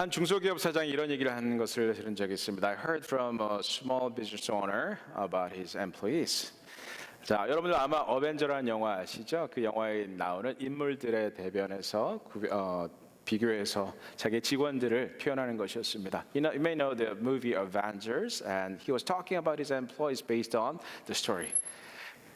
한 중소기업 사장이 이런 얘기를 하는 것을 들은 적이 있습니다. I heard from a small business owner about his employees. 자, 여러분들 아마 어벤져라는 영화 아시죠? 그 영화에 나오는 인물들의 대변에서 비교해서 자기 직원들을 표현하는 것이었습니다. You may know the movie Avengers, and he was talking about his employees based on the story.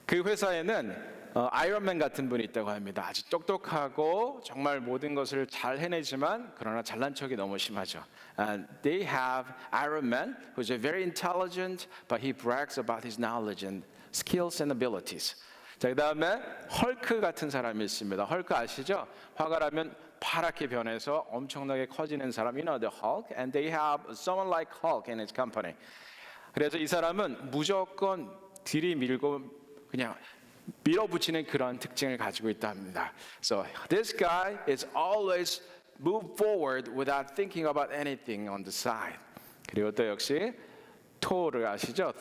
그 회사에는 아이언맨 같은 분이 있다고 합니다. 아주 똑똑하고 정말 모든 것을 잘 해내지만 그러나 잘난 척이 너무 심하죠. And they have Iron Man, who's very intelligent, but he brags about his knowledge and skills and abilities. 자, 그다음에 헐크 같은 사람이 있습니다. 헐크 아시죠? 화가 나면 파랗게 변해서 엄청나게 커지는 사람, you know the Hulk, and they have someone like Hulk in his company. 그래서 이 사람은 무조건 들이밀고 그냥 밀어붙이는 그런 특징을 가지고 있다 합니다. So this guy is always move forward without thinking about anything on the side. 그리고 또 역시 토르 아시죠?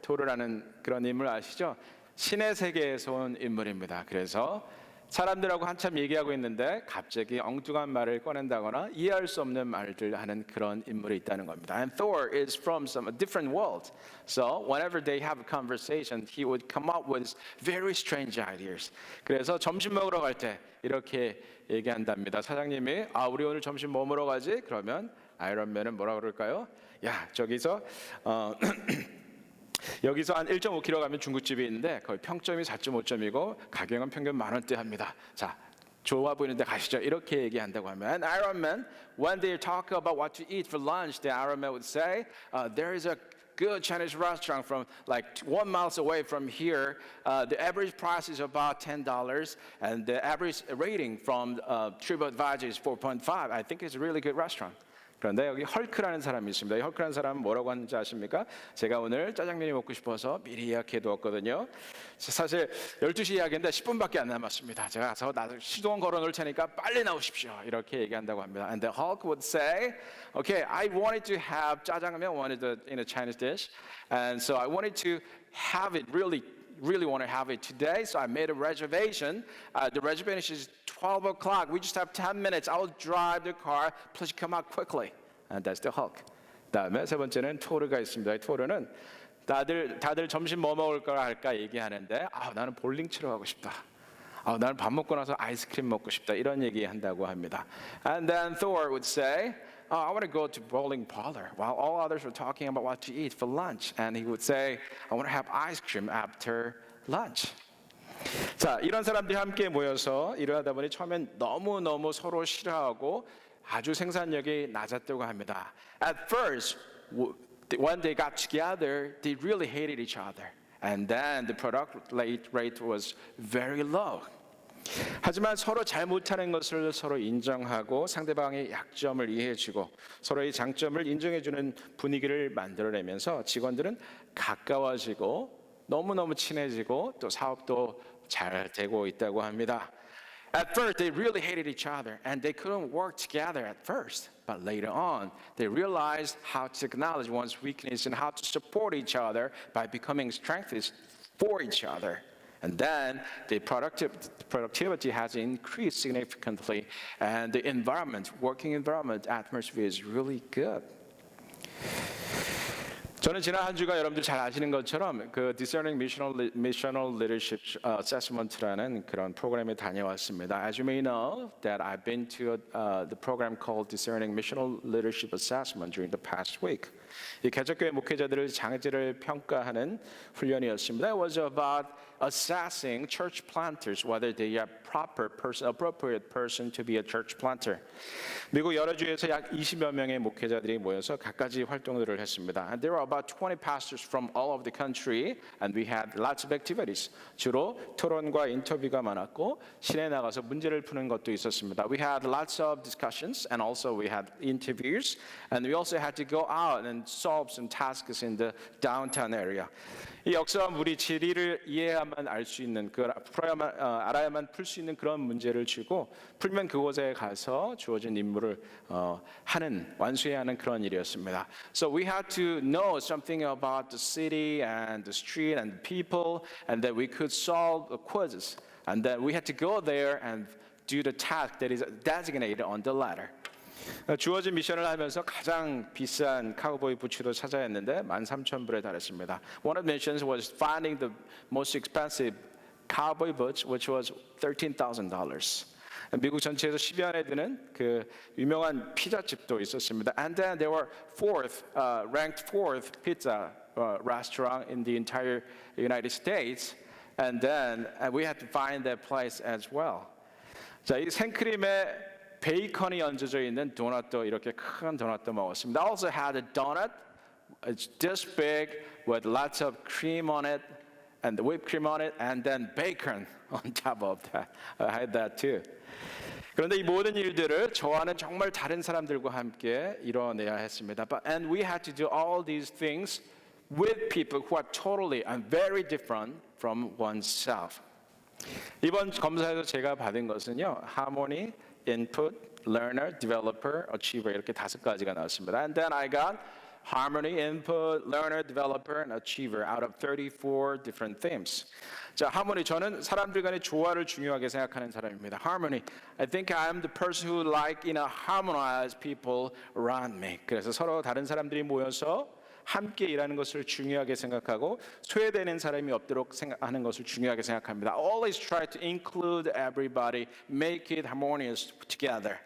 토르라는 그런 인물 아시죠? 신의 세계에서 온 인물입니다. 그래서 사람들하고 한참 얘기하고 있는데 갑자기 엉뚱한 말을 꺼낸다거나 이해할 수 없는 말들 하는 그런 인물이 있다는 겁니다. And Thor is from a different world. So whenever they have a conversation, he would come up with very strange ideas. 그래서 점심 먹으러 갈 때 이렇게 얘기한답니다. 사장님이 우리 오늘 점심 뭐 먹으러 가지? 그러면 아이언맨은 뭐라 그럴까요? 야, 저기서 여기서 한 1.5km 가면 중국집이 있는데 거기 평점이 4.5점이고 가격은 평균 10,000원대 합니다. 자, 좋아 보이는데 가시죠. 이렇게 얘기한다고 하면 And Iron Man, when they talk about what to eat for lunch, the Iron Man would say, there is a good Chinese restaurant from like 1 mile away from here. The average price is about $10 and the average rating from TripAdvisor is 4.5. I think it's a really good restaurant. 그런데 여기 헐크라는 사람이 있습니다. 이 헐크라는 사람은 뭐라고 하는지 아십니까? 제가 오늘 짜장면이 먹고 싶어서 미리 예약해 두었거든요. 사실 12시 예약인데 10분밖에 안 남았습니다. 제가 가서 시동 걸어 놓을 테니까 빨리 나오십시오. 이렇게 얘기한다고 합니다. And the Hulk would say, okay, I wanted to have 짜장면, wanted in a Chinese dish, and so I wanted to have it really want to have it today, so I made a reservation. The reservation is 12 o'clock. We just have 10 minutes. I'll drive the car. Please come out quickly. And that's the Hulk. 다음에 세 번째는 토르가 있습니다. 이 토르는 다들 점심 뭐 먹을 거라 할까 얘기하는데 나는 볼링 치러 가고 싶다. 나는 밥 먹고 나서 아이스크림 먹고 싶다. 이런 얘기 한다고 합니다. And then Thor would say, I want to go to bowling parlor while all others were talking about what to eat for lunch. And he would say, I want to have ice cream after lunch. 자, 이런 사람들이 함께 모여서 일을 하다 보니 처음엔 너무너무 서로 싫어하고 아주 생산력이 낮았다고 합니다. At first, when they got together, they really hated each other. And then the product rate was very low. 하지만 서로 잘 못하는 것을 서로 인정하고 상대방의 약점을 이해해주고 서로의 장점을 인정해주는 분위기를 만들어내면서 직원들은 가까워지고 너무너무 친해지고 또 사업도 잘 되고 있다고 합니다. At first, they really hated each other and they couldn't work together at first. But later on, they realized how to acknowledge one's weakness and how to support each other by becoming strengths for each other. And then the productivity has increased significantly and the working environment atmosphere is really good. 저는 지난 한 주가 여러분들 잘 아시는 것처럼 그 Discerning Missional Leadership Assessment라는 그런 프로그램에 다녀왔습니다. As you may know, that I've been to the program called Discerning Missional Leadership Assessment during the past week. 이 개척교회 목회자들을 장애질을 평가하는 훈련이었습니다. It was about assessing church planters whether they are appropriate person to be a church planter. 미국 여러 주에서 약 20여 명의 목회자들이 모여서 갖가지 활동들을 했습니다. And there were about 20 pastors from all over the country, and we had lots of activities. 주로 토론과 인터뷰가 많았고 시내에 나가서 문제를 푸는 것도 있었습니다. We had lots of discussions, and also we had interviews, and we also had to go out and solve some tasks in the downtown area. 이 역사와 물이 진리를 이해해야만 알 수 있는, 알아야만 풀 수 있는 그런 문제를 주고 풀면 그곳에 가서 주어진 임무를 완수해야 하는 그런 일이었습니다. So we had to know something about the city and the street and the people, and that we could solve the quizzes, and that we had to go there and do the task that is designated on the letter. 주어진 미션을 하면서 가장 비싼 카우보이 부츠도 찾아야 했는데 13,000불에 달했습니다. One of the missions was finding the most expensive cowboy boots, which was $13,000. 미국 전체에서 10여 안에 드는 그 유명한 피자집도 있었습니다. And then there were ranked fourth pizza restaurant in the entire United States. And then we had to find that place as well. 자, 이 생크림에 베이컨이 얹어져 있는 도넛도 이렇게 큰 도넛도 먹었습니다. I also had a donut. It's this big with lots of cream on it and the whipped cream on it and then bacon on top of that. I had that too. 그런데 이 모든 일들을 저와는 정말 다른 사람들과 함께 이뤄내야 했습니다. And we had to do all these things with people who are totally and very different from oneself. 이번 검사에서 제가 받은 것은요, 하모니, input, learner, developer, achiever 이렇게 5가지가 나왔습니다. And then I got harmony, input, learner, developer, and achiever out of 34 different themes. 자, harmony 저는 사람들 간의 조화를 중요하게 생각하는 사람입니다. Harmony, I think I'm the person who harmonize people around me. 그래서 서로 다른 사람들이 모여서 함께 일하는 것을 중요하게 생각하고 소외되는 사람이 없도록 생각하는 것을 중요하게 생각합니다. Always try to include everybody, make it harmonious together.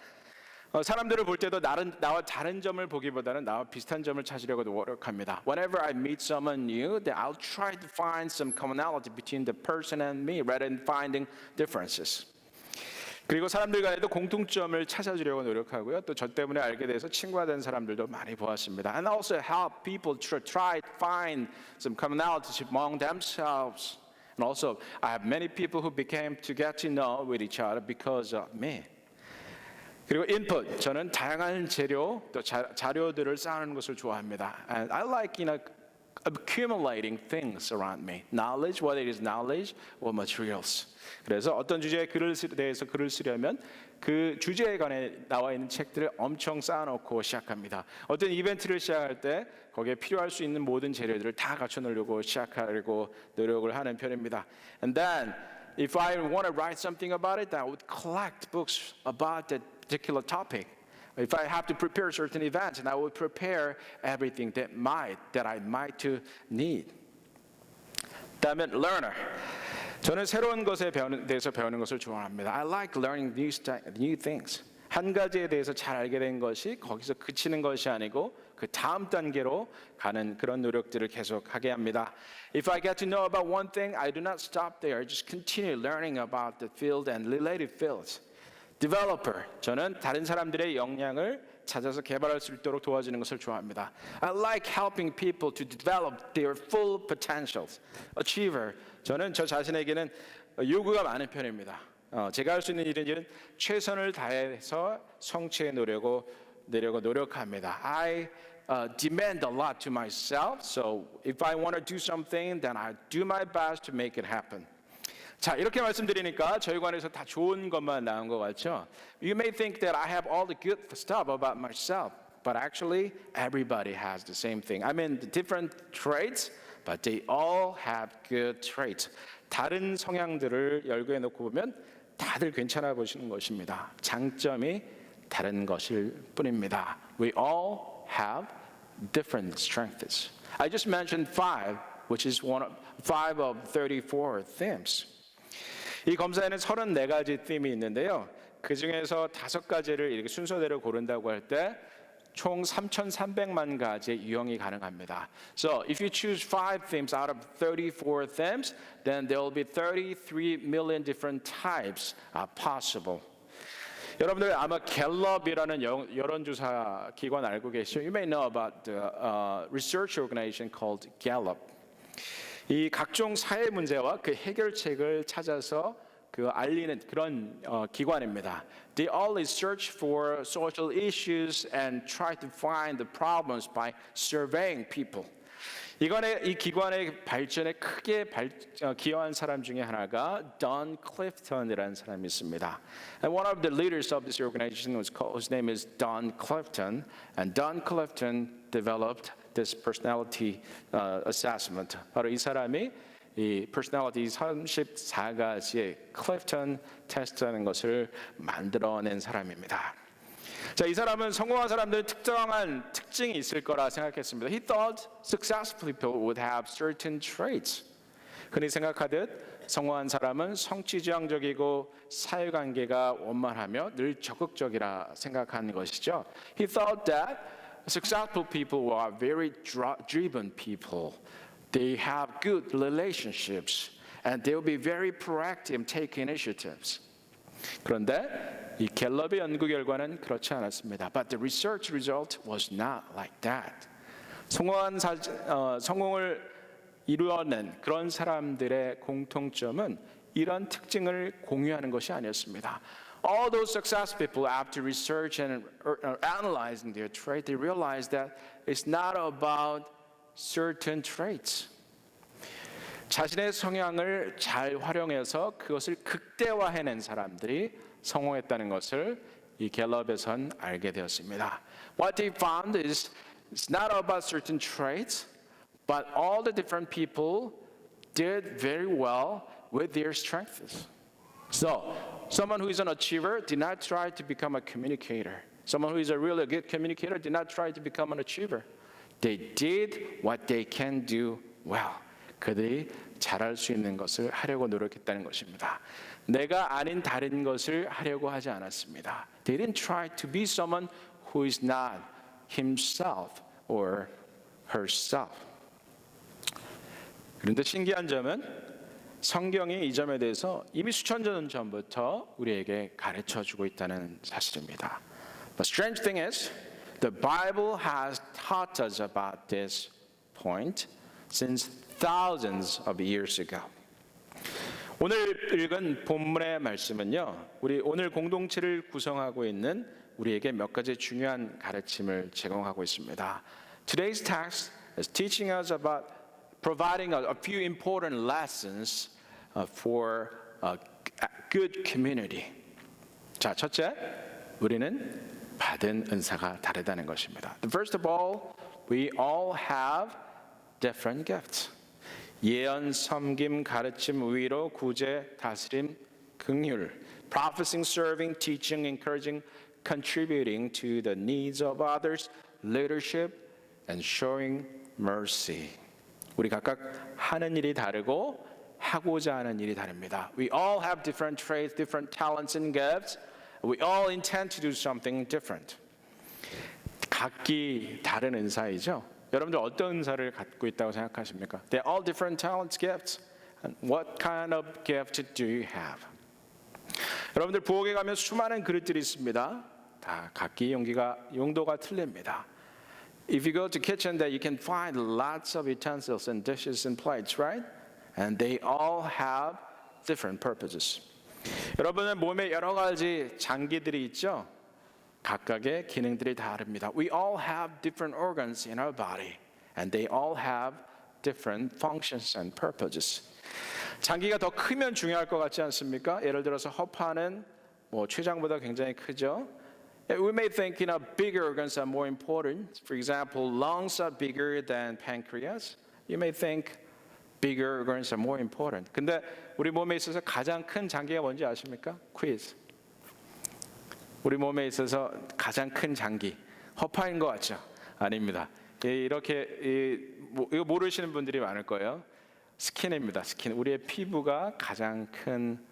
사람들을 볼 때도 나와 다른 점을 보기보다는 나와 비슷한 점을 찾으려고 노력합니다. Whenever I meet someone new, then I'll try to find some commonality between the person and me rather than finding differences. 그리고 사람들 간에도 공통점을 찾아주려고 노력하고요. 또 저 때문에 알게 돼서 친구가 된 사람들도 많이 보았습니다. And also help people to try to find some commonalities among themselves. And also, I have many people who became to get to know with each other because of me. 그리고 input, 저는 다양한 재료 또 자료들을 쌓는 것을 좋아합니다. And I like, accumulating things around me. Knowledge, whether it is knowledge or materials. 그래서 어떤 주제에 대해서 글을 쓰려면 그 주제에 관해 나와 있는 책들을 엄청 쌓아놓고 시작합니다. 어떤 이벤트를 시작할 때 거기에 필요할 수 있는 모든 재료들을 다 갖춰놓으려고 시작하려고 노력을 하는 편입니다. And then, if I want to write something about it, I would collect books about that particular topic. If I have to prepare certain events, and I would prepare everything that I might to need. 다음에 learner. 저는 새로운 것에 대해서 배우는 것을 좋아합니다. I like learning new things. 한 가지에 대해서 잘 알게 된 것이 거기서 그치는 것이 아니고 그 다음 단계로 가는 그런 노력들을 계속하게 합니다. If I get to know about one thing, I do not stop there. I just continue learning about the field and related fields. Developer, 저는 다른 사람들의 역량을 찾아서 개발할 수 있도록 도와주는 것을 좋아합니다. I like helping people to develop their full potentials. Achiever, 저는 저 자신에게는 요구가 많은 편입니다. 제가 할 수 있는 일은 최선을 다해서 성취해 내려고 노력합니다. I demand a lot to myself, so if I want to do something, then I do my best to make it happen. 자, 이렇게 말씀드리니까 저희 관에서 다 좋은 것만 나온 것 같죠? You may think that I have all the good stuff about myself, but actually everybody has the same thing. I mean, the different traits, but they all have good traits. 다른 성향들을 열거해 놓고 보면 다들 괜찮아 보시는 것입니다. 장점이 다른 것일 뿐입니다. We all have different strengths. I just mentioned 5, which is 5 of 34 themes. 이 검사에는 34가지 팀이 있는데요. 그 중에서 5가지를 이렇게 순서대로 고른다고 할 때 총 3,300만 가지의 유형이 가능합니다. So if you choose 5 themes out of 34 themes, then there will be 33 million different types possible. 여러분들 아마 갤럽이라는 여론조사 기관 알고 계시죠? You may know about the research organization called Gallup. 이 각종 사회 문제와 그 해결책을 찾아서 알리는 그런 기관입니다. They always search for social issues and try to find the problems by surveying people. 이 기관의 발전에 크게 기여한 사람 중에 하나가 Don Clifton이라는 사람이 있습니다. And one of the leaders of this organization whose name is Don Clifton, and Don Clifton developed this personality assessment. 바로 이 사람이 이 personality 34가지의 클리프턴 테스트라는 것을 만들어낸 사람입니다. 자, 이 사람은 성공한 사람들은 특정한 특징이 있을 거라 생각했습니다. He thought successful people would have certain traits. 흔히 생각하듯 성공한 사람은 성취지향적이고 사회관계가 원만하며 늘 적극적이라 생각하는 것이죠. He thought that successful people were very driven people. They have good relationships and they will be very proactive, take initiatives. 그런데 이 갤럽의 연구 결과는 그렇지 않았습니다. But the research result was not like that. 성공을 이루어낸 그런 사람들의 공통점은 이런 특징을 공유하는 것이 아니었습니다. All those successful people, after research and analyzing their trait, they realized that it's not about certain traits. 자신의 성향을 잘 활용해서 그것을 극대화해낸 사람들이 성공했다는 것을 이 갤럽에선 알게 되었습니다. What they found is it's not about certain traits, but all the different people did very well with their strengths. So, someone who is an achiever did not try to become a communicator. Someone who is a really good communicator did not try to become an achiever. They did what they can do well. 그들이 잘할 수 있는 것을 하려고 노력했다는 것입니다. 내가 아닌 다른 것을 하려고 하지 않았습니다. They didn't try to be someone who is not himself or herself. 그런데 신기한 점은 성경이 이 점에 대해서 이미 수천 년 전부터 우리에게 가르쳐주고 있다는 사실입니다. The strange thing is, the Bible has taught us about this point since thousands of years ago. 오늘 읽은 본문의 말씀은요, 우리 오늘 공동체를 구성하고 있는 우리에게 몇 가지 중요한 가르침을 제공하고 있습니다. Today's text is teaching us about providing a few important lessons for a good community. 자, 첫째, 우리는 받은 은사가 다르다는 것입니다. First of all, we all have different gifts. 예언, 섬김, 가르침, 위로, 구제, 다스림, 긍휼, prophesying, serving, teaching, encouraging, contributing to the needs of others, leadership, and showing mercy. 우리 각각 하는 일이 다르고 하고자 하는 일이 다릅니다. We all have different traits, different talents and gifts. We all intend to do something different. 각기 다른 은사이죠. 여러분들 어떤 은사를 갖고 있다고 생각하십니까? They're all different talents, gifts. And what kind of gift do you have? 여러분들 부엌에 가면 수많은 그릇들이 있습니다. 다 각기 용도가 틀립니다. If you go to kitchen, that you can find lots of utensils and dishes and plates, right? And they all have different purposes. 여러분의 몸에 여러 가지 장기들이 있죠. 각각의 기능들이 다릅니다. We all have different organs in our body, and they all have different functions and purposes. 장기가 더 크면 중요할 것 같지 않습니까? 예를 들어서 허파는 췌장보다 굉장히 크죠. We may think, bigger organs are more important. For example, lungs are bigger than pancreas. You may think bigger organs are more important. 근데 우리 몸에 있어서 가장 큰 장기가 뭔지 아십니까? 퀴즈. 우리 몸에 있어서 가장 큰 장기, 허파인 것 같죠? 아닙니다. 이렇게 이거 모르시는 분들이 많을 거예요. 스킨입니다. 스킨. 우리의 피부가 가장 큰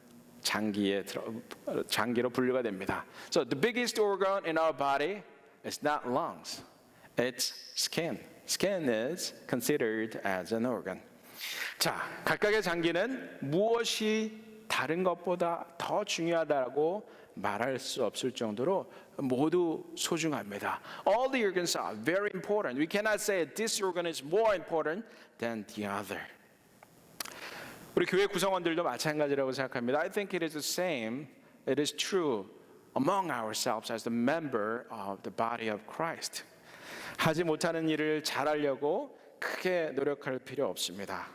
장기로 분류가 됩니다. So the biggest organ in our body is not lungs. It's skin. Skin is considered as an organ. 자, 각각의 장기는 무엇이 다른 것보다 더 중요하다고 말할 수 없을 정도로 모두 소중합니다. All the organs are very important. We cannot say this organ is more important than the other. 우리 교회 구성원들도 마찬가지라고 생각합니다. I think it is the same. It is true among ourselves as the member of the body of Christ. 하지 못하는 일을 잘하려고 크게 노력할 필요 없습니다.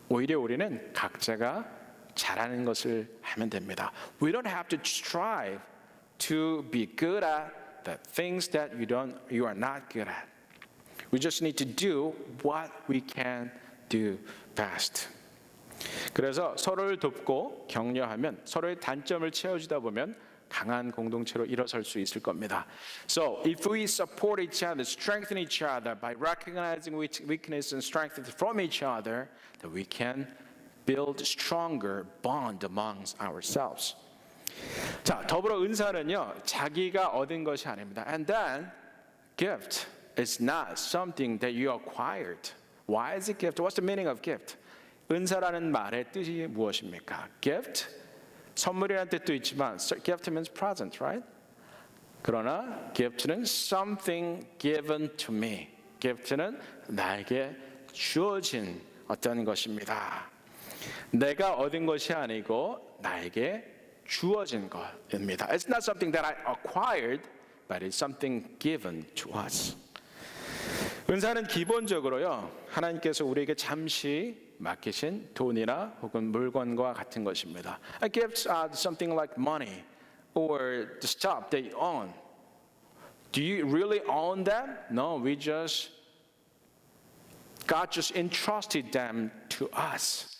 오히려 우리는 각자가 잘하는 것을 하면 됩니다. We don't have to strive to be good at the things that you are not good at. We just need to do what we can do best. 그래서 서로를 돕고 격려하면 서로의 단점을 채워주다 보면 강한 공동체로 일어설 수 있을 겁니다. So if we support each other, strengthen each other by recognizing weakness and strength from each other, then we can build stronger bond amongst ourselves. 자, 더불어 은사는요, 자기가 얻은 것이 아닙니다. And then gift is not something that you acquired. Why is it gift? What's the meaning of gift? 은사라는 말의 뜻이 무엇입니까? Gift, 선물이라는 뜻도 있지만 gift means present, right? 그러나 gift는 something given to me. gift는 나에게 주어진 어떤 것입니다. 내가 얻은 것이 아니고 나에게 주어진 것입니다. It's not something that I acquired, but it's something given to us. 은사는 기본적으로요, 하나님께서 우리에게 잠시 맡기신 돈이나 혹은 물건과 같은 것입니다. Gifts are something like money or the stuff that you own. Do you really own them? No, God just entrusted them to us.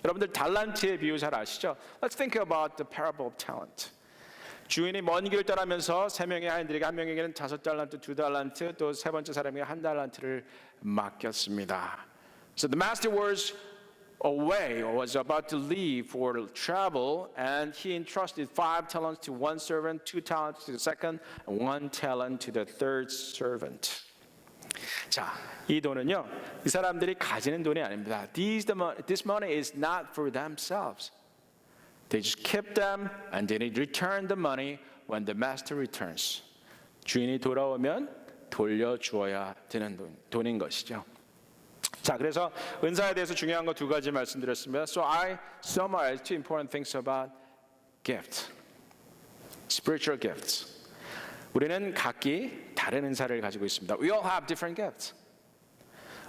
여러분들 달란트의 비유 잘 아시죠? Let's think about the parable of talent. 주인이 먼 길을 떠나면서 세 명의 하인들에게 한 명에게는 5달란트, 2달란트, 또 세 번째 사람에게 1달란트를 맡겼습니다. So the master was away, or was about to leave for travel, and he entrusted 5 talents to one servant, 2 talents to the second, and 1 talent to the third servant. 자, 이 돈은요, 이 사람들이 가지는 돈이 아닙니다. This money is not for themselves. They just keep them and they return the money when the master returns. 주인이 돌아오면 돌려주어야 되는 돈인 것이죠. 자, 그래서 은사에 대해서 중요한 거 2가지 말씀드렸습니다. So I summarize 2 important things about gift, spiritual gifts. 우리는 각기 다른 은사를 가지고 있습니다. We all have different gifts.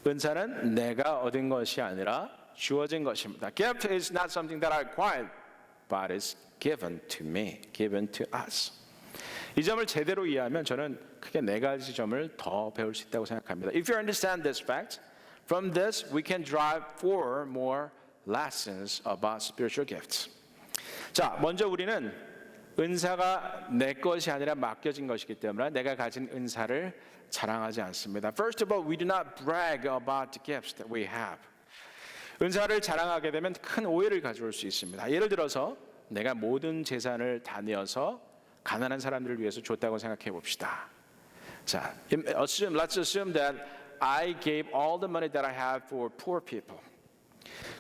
은사는 내가 얻은 것이 아니라 주어진 것입니다. Gift is not something that I acquired, but is given to me, given to us. 이 점을 제대로 이해하면 저는 크게 4가지 점을 더 배울 수 있다고 생각합니다. If you understand this fact, from this we can drive 4 more lessons about spiritual gifts. 자, 먼저 우리는 은사가 내 것이 아니라 맡겨진 것이기 때문에 내가 가진 은사를 자랑하지 않습니다. First of all, we do not brag about the gifts that we have. 은사를 자랑하게 되면 큰 오해를 가져올 수 있습니다. 예를 들어서 내가 모든 재산을 다 내어서 가난한 사람들을 위해서 줬다고 생각해 봅시다. 자, let's assume that I gave all the money that I have for poor people.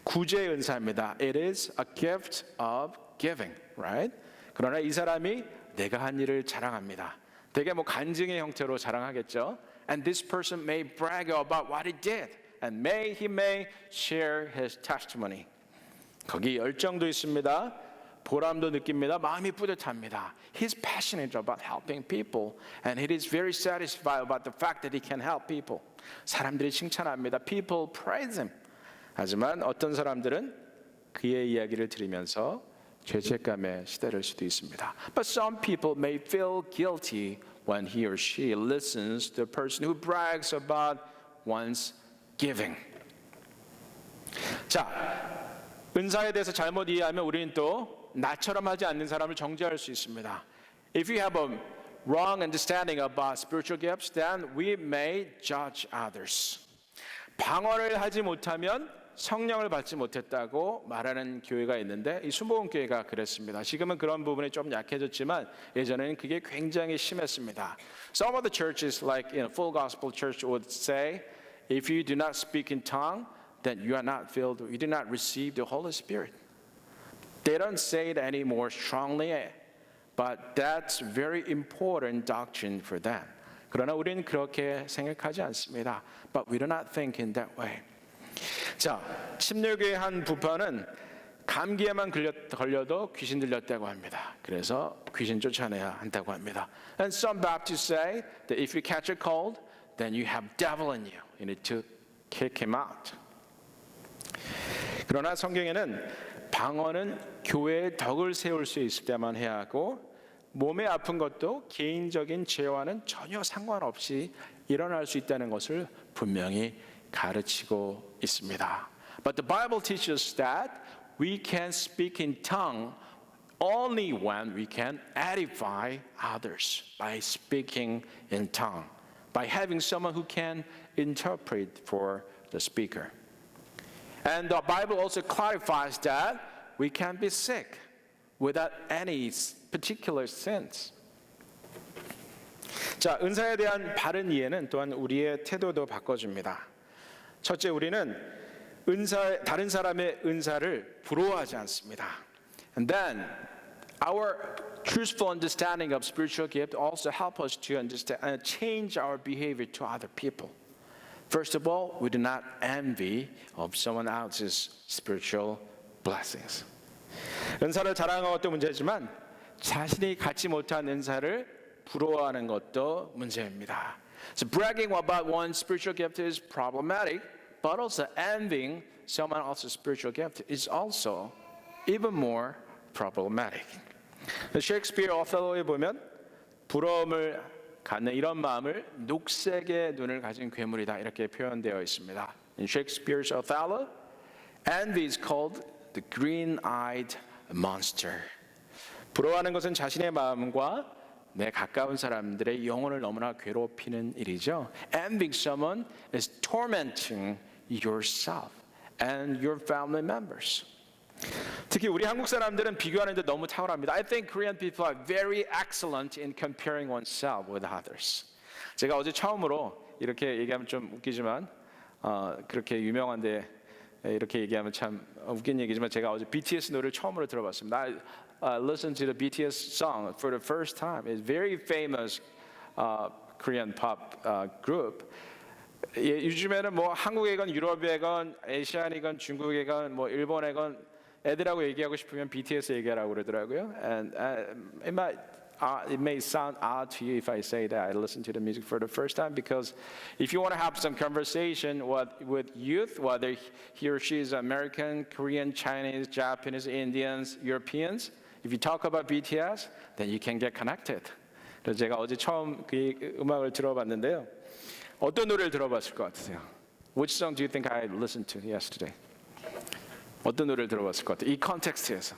구제의 은사입니다. It is a gift of giving, right? 그러나 이 사람이 내가 한 일을 자랑합니다. 되게 간증의 형태로 자랑하겠죠. And this person may brag about what he did. And he may share his testimony. 거기 열정도 있습니다. 보람도 느낍니다. 마음이 뿌듯합니다. He's passionate about helping people, and he is very satisfied about the fact that he can help people. 사람들이 칭찬합니다. People praise him. 하지만 어떤 사람들은 그의 이야기를 들으면서 죄책감에 시달릴 수도 있습니다. But some people may feel guilty when he or she listens to the person who brags about one's giving. 자, 은사에 대해서 잘못 이해하면 우리는 또 나처럼 하지 않는 사람을 정죄할 수 있습니다. If you have a wrong understanding about spiritual gifts, then we may judge others. 방언을 하지 못하면 성령을 받지 못했다고 말하는 교회가 있는데 이 순복음교회가 그랬습니다. 지금은 그런 부분이 좀 약해졌지만 예전에는 그게 굉장히 심했습니다. Some of the churches, like in a full gospel church, would say, if you do not speak in tongue, then you are not filled, you do not receive the Holy Spirit. They don't say it any more strongly, but that's very important doctrine for them. 그러나 우리는 그렇게 생각하지 않습니다. But we do not think in that way. 자, 침례교의 한 부파는 감기에만 걸려도 귀신 들렸다고 합니다. 그래서 귀신 쫓아내야 한다고 합니다. And some Baptists say that if you catch a cold, then you have devil in you. You need to kick him out. 그러나 성경에는 방언은 교회의 덕을 세울 수 있을 때만 해야 하고 몸에 아픈 것도 개인적인 죄와는 전혀 상관없이 일어날 수 있다는 것을 분명히 가르치고 있습니다. But the Bible teaches that we can speak in tongue only when we can edify others by speaking in tongue, by having someone who can interpret for the speaker. And the Bible also clarifies that we can be sick without any particular sins. 자, 은사에 대한 바른 이해는 또한 우리의 태도도 바꿔줍니다. 첫째, 우리는 다른 사람의 은사를 부러워하지 않습니다. And then our truthful understanding of spiritual gift also help us to understand and change our behavior to other people. First of all, we do not envy of someone else's spiritual blessings. 은사를 자랑하는 것도 문제지만 자신이 갖지 못한 은사를 부러워하는 것도 문제입니다. So bragging about one's spiritual gift is problematic, but also envying someone else's spiritual gift is also even more problematic. 셰익스피어 어셀로에 보면 부러움을 갖는 이런 마음을 녹색의 눈을 가진 괴물이다 이렇게 표현되어 있습니다. In Shakespeare's Othello, envy is called the green-eyed monster. 부러워하는 것은 자신의 마음과 내 가까운 사람들의 영혼을 너무나 괴롭히는 일이죠. Envying someone is tormenting yourself and your family members. 특히 우리 한국 사람들은 비교하는데 너무 탁월합니다. I think Korean people are very excellent in comparing oneself with others. 제가 어제 처음으로 이렇게 얘기하면 좀 웃기지만 그렇게 유명한데 이렇게 얘기하면 참 웃긴 얘기지만 제가 어제 BTS 노래를 처음으로 들어봤습니다. I listened to the BTS song for the first time. It's very famous Korean pop group. 요즘에는 뭐 한국에건 유럽에건 아시아이건 중국에건 뭐 일본에건 애들하고 얘기하고 싶으면 BTS 얘기하라고 그러더라고요. And it may sound odd to you if I say that I listened to the music for the first time, because if you want to have some conversation with youth, whether he or she is American, Korean, Chinese, Japanese, Indians, Europeans, if you talk about BTS, then you can get connected. 그래서 제가 어제 처음 그 음악을 들어봤는데요. 어떤 노래를 들어봤을 것 같으세요? Which song do you think I listened to yesterday? 어떤 노래를 들어봤을 것 같아요? 이 컨텍스트에서.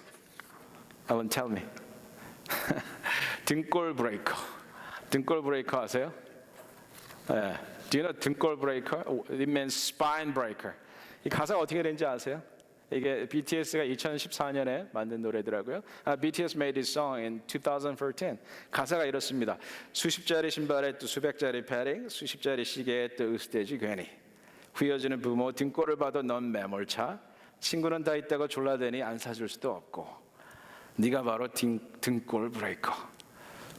Everyone tell me. 등골 브레이커. 등골 브레이커 아세요? 네. Do you know 등골 브레이커? It means spine breaker. 이 가사가 어떻게 되는지 아세요? 이게 BTS가 2014년에 만든 노래더라고요. BTS made this song in 2013. 가사가 이렇습니다. 수십짜리 신발에 또 수백짜리 패딩, 수십짜리 시계에 또 으스대지 괜히. 후여지는 부모 등골을 봐도 넌 매몰차. 친구는 다 있다고 졸라대니 안 사줄 수도 없고. 네가 바로 등골 브레이커.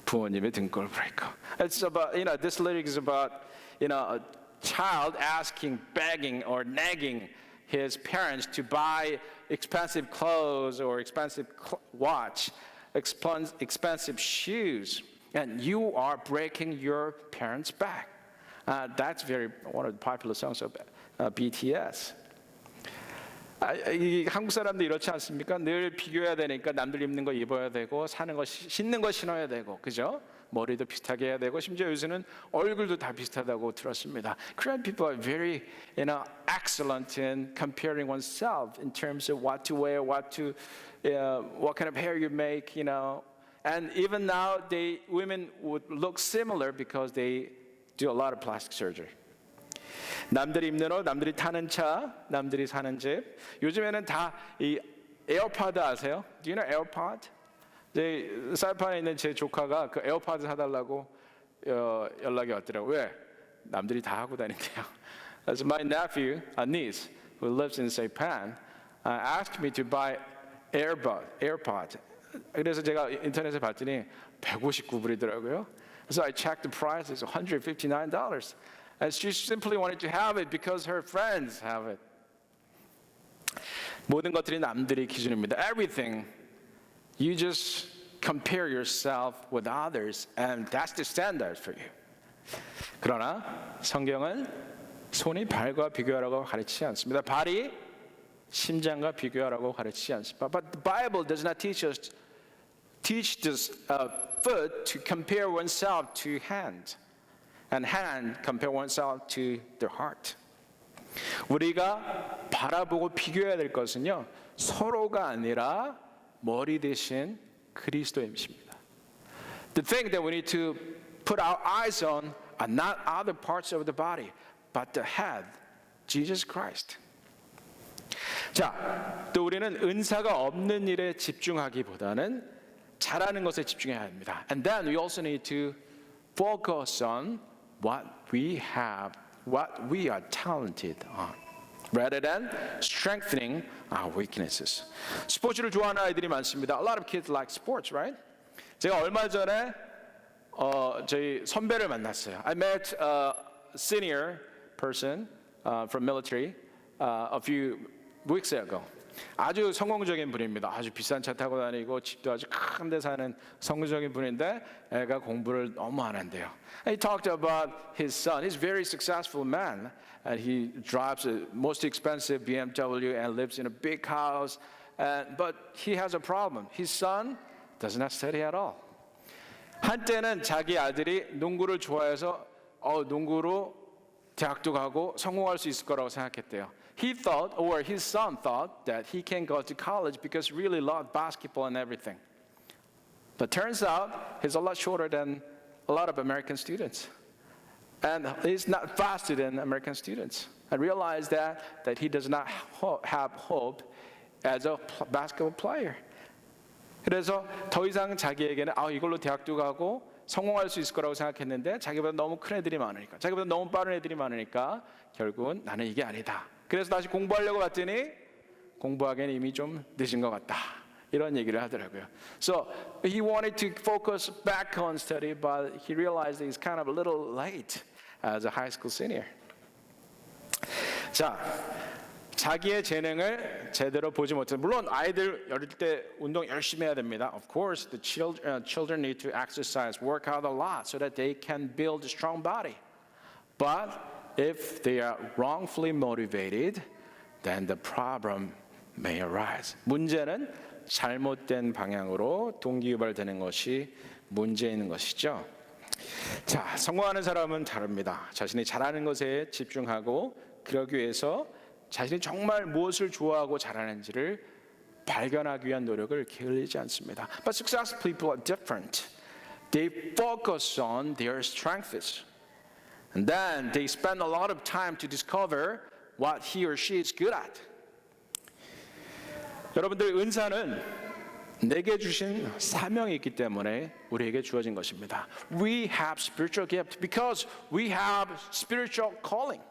부모님의 등골 브레이커. It's about, this lyric is about, a child asking, begging, or nagging his parents to buy expensive clothes or expensive watch, expensive shoes, and you are breaking your parents' back. That's one of the popular songs of BTS. 이 한국 사람도 이렇지 않습니까? 늘 비교해야 되니까 남들 입는 거 입어야 되고 사는 거 신는 거 신어야 되고, 그죠? 머리도 비슷하게 해야 되고 심지어 요새는 얼굴도 다 비슷하다고 들었습니다. Korean people are very, excellent in comparing oneself in terms of what to wear, what kind of hair you make, And even now, women would look similar because they do a lot of plastic surgery. 남들이 입는 옷, 남들이 타는 차, 남들이 사는 집. 요즘에는 다 이 에어팟 아세요? Do you know AirPod? 사이판에 있는 제 조카가 그 에어팟 사달라고 연락이 왔더라고요. 왜? 남들이 다 하고 다닌대요. So my nephew, a niece, who lives in Saipan, asked me to buy AirPod. 그래서 제가 인터넷에 봤더니 159불이더라고요. So I checked the price. It's $159. And she simply wanted to have it because her friends have it. 모든 것들이 남들의 기준입니다. Everything. You just compare yourself with others, and that's the standard for you. 그러나 성경은 손이 발과 비교하라고 가르치지 않습니다. 발이 심장과 비교하라고 가르치지 않습니다. But the Bible does not teach this foot to compare oneself to hand, and hand compare oneself to the heart. 우리가 바라보고 비교해야 될 것은요, 서로가 아니라 머리 대신 그리스도이십니다. The thing that we need to put our eyes on are not other parts of the body, but the head, Jesus Christ. 자, 또 우리는 은사가 없는 일에 집중하기보다는 잘하는 것에 집중해야 합니다. And then we also need to focus on what we have, what we are talented on, rather than strengthening our weaknesses. 스포츠를 좋아하는 아이들이 많습니다. A lot of kids like sports, right? 제가 얼마 전에 저희 선배를 만났어요. I met a senior person from military a few weeks ago. 아주 성공적인 분입니다. 아주 비싼 차 타고 다니고 집도 아주 큰 데 사는 성공적인 분인데 애가 공부를 너무 안 한대요. And he talked about his son. He's a very successful man. And he drives the most expensive BMW and lives in a big house. But he has a problem. His son does not study at all. 한때는 자기 아들이 농구를 좋아해서 농구로 대학도 가고 성공할 수 있을 거라고 생각했대요. He thought, or his son thought, that he can go to college because he really loved basketball and everything. But turns out he's a lot shorter than a lot of American students. And he's not faster than American students. I realized that he does not have hope as a basketball player. 그래서 더 이상 자기에게는 이걸로 대학도 가고 성공할 수 있을 거라고 생각했는데 자기보다 너무 큰 애들이 많으니까, 자기보다 너무 빠른 애들이 많으니까 결국은 나는 이게 아니다. 그래서 다시 공부하려고 봤더니 공부하기에는 이미 좀 늦은 것 같다. 이런 얘기를 하더라고요. So he wanted to focus back on study, but he realized he's kind of a little late as a high school senior. 자, 자기의 재능을 제대로 보지 못해. 물론 아이들 어릴 때 운동 열심히 해야 됩니다. Of course, the children need to exercise, work out a lot, so that they can build a strong body. But if they are wrongfully motivated, then the problem may arise. 문제는 잘못된 방향으로 동기유발되는 것이 문제인 것이죠. 자, 성공하는 사람은 다릅니다. 자신이 잘하는 것에 집중하고 그러기 위해서 자신이 정말 무엇을 좋아하고 잘하는지를 발견하기 위한 노력을 게을리지 않습니다. But successful people are different. They focus on their strengths. And then they spend a lot of time to discover what he or she is good at. 여러분들, 은사는 내게 주신 사명이 있기 때문에 우리에게 주어진 것입니다. We have spiritual gift because we have spiritual calling.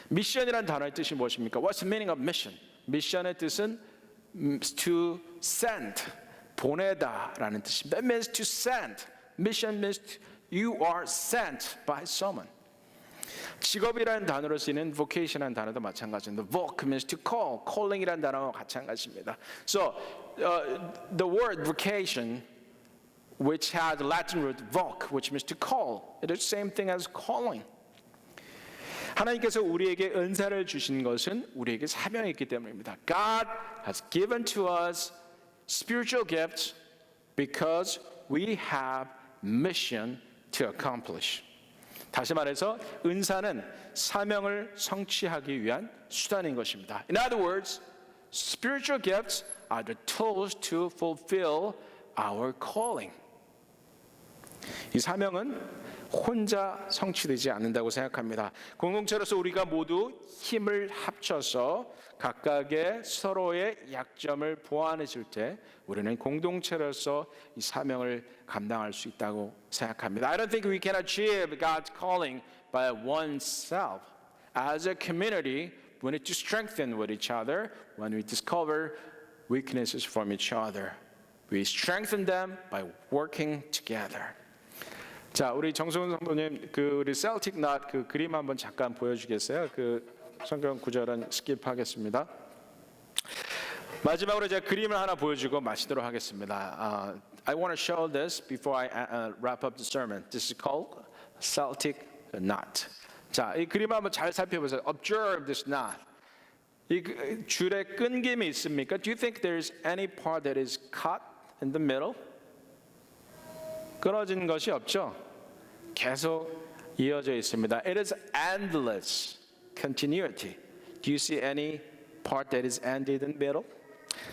미션이라는 단어의 뜻이 무엇입니까? What's the meaning of mission? 미션의 뜻은 to send, 보내다라는 뜻입니다. That means to send. Mission means you are sent by someone. 직업이라는 단어로 쓰이는 vocation이라는 단어도 마찬가지입니다. Voc means to call, calling이라는 단어와 마찬가지입니다. So the word vocation, which has the Latin root voc, which means to call, it is the same thing as calling. 하나님께서 우리에게 은사를 주신 것은 우리에게 사명이 있기 때문입니다. God has given to us spiritual gifts because we have mission to accomplish. 다시 말해서 은사는 사명을 성취하기 위한 수단인 것입니다. In other words, spiritual gifts are the tools to fulfill our calling. 이 사명은 혼자 성취되지 않는다고 생각합니다. 공동체로서 우리가 모두 힘을 합쳐서 각각의 서로의 약점을 보완했을 때 우리는 공동체로서 이 사명을 감당할 수 있다고 생각합니다. I don't think we can achieve God's calling by oneself. As a community, we need to strengthen with each other when we discover weaknesses from each other. We strengthen them by working together. 자, 우리 정성훈 성도님, 우리 셀틱 낫 그림 한번 잠깐 보여주겠어요? 성경 구절은 스킵하겠습니다. 마지막으로 제가 그림을 하나 보여주고 마치도록 하겠습니다. I want to show this before I wrap up the sermon. This is called Celtic knot. 자, 이 그림 한번 잘 살펴보세요. Observe this knot. 이 줄에 끈김이 있습니까? Do you think there's any part that is cut in the middle? 끊어진 것이 없죠. 계속 이어져 있습니다. It is endless continuity. Do you see any part that is ended in the middle?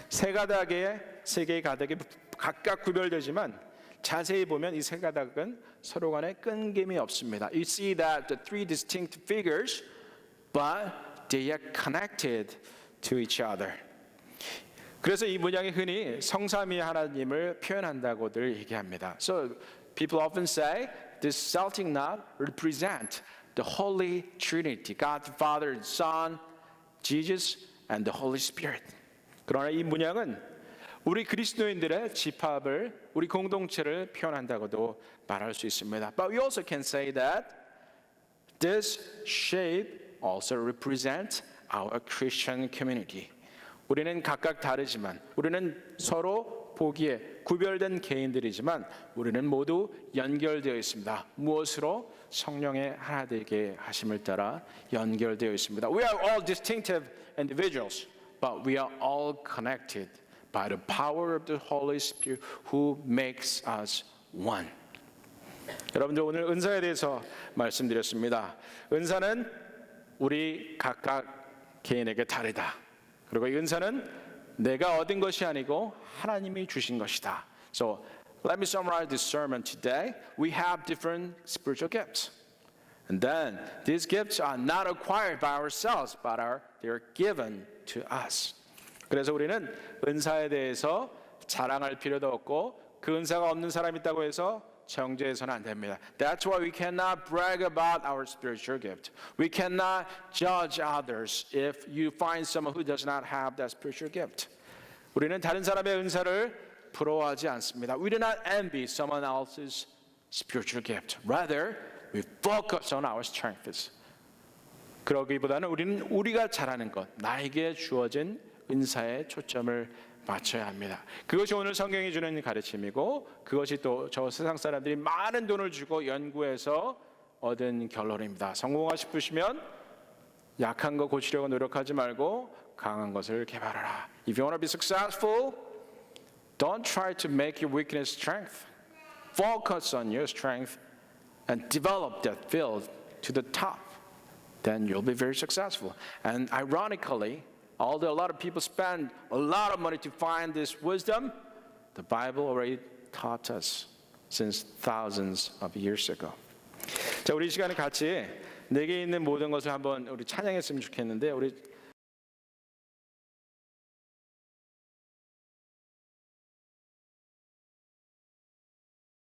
세 가닥의 세 개의 가닥이 각각 구별되지만 자세히 보면 이 세 가닥은 서로 간에 끊김이 없습니다. You see that the three distinct figures, but they are connected to each other. 그래서 이 문양이 흔히 성삼위 하나님을 표현한다고들 얘기합니다. So people often say this Celtic knot represent the Holy Trinity, God the Father, the Son, Jesus, and the Holy Spirit. 그러나 이 문양은 우리 그리스도인들의 집합을, 우리 공동체를 표현한다고도 말할 수 있습니다. But we also can say that this shape also represents our Christian community. 우리는 각각 다르지만, 우리는 서로 보기에 구별된 개인들이지만 우리는 모두 연결되어 있습니다. 무엇으로? 성령의 하나 되게 하심을 따라 연결되어 있습니다. We are all distinctive individuals, but we are all connected by the power of the Holy Spirit who makes us one. 여러분들 오늘 은사에 대해서 말씀드렸습니다. 은사는 우리 각각 개인에게 다르다. 그리고 이 은사는 내가 얻은 것이 아니고 하나님이 주신 것이다. So let me summarize this sermon today. We have different spiritual gifts. And then these gifts are not acquired by ourselves, but they are given to us. 그래서 우리는 은사에 대해서 자랑할 필요도 없고 그 은사가 없는 사람이 있다고 해서 정죄해서는 안 됩니다. That's why we cannot brag about our spiritual gift. We cannot judge others if you find someone who does not have that spiritual gift. 우리는 다른 사람의 은사를 부러워하지 않습니다. We do not envy someone else's spiritual gift. Rather, we focus on our strengths. 그러기보다는 우리는 우리가 잘하는 것, 나에게 주어진 은사에 초점을 맞춰야 합니다. 그것이 오늘 성경이 주는 가르침이고 그것이 또 저 세상 사람들이 많은 돈을 주고 연구해서 얻은 결론입니다. 성공하고 싶으시면 약한 거 고치려고 노력하지 말고 강한 것을 개발하라. If you want to be successful, don't try to make your weakness strength. Focus on your strength and develop that field to the top. Then you'll be very successful. And ironically, although a lot of people spend a lot of money to find this wisdom, the Bible already taught us since thousands of years ago. 자, 우리 이 시간에 같이 내게 있는 모든 것을 한번 우리 찬양했으면 좋겠는데 우리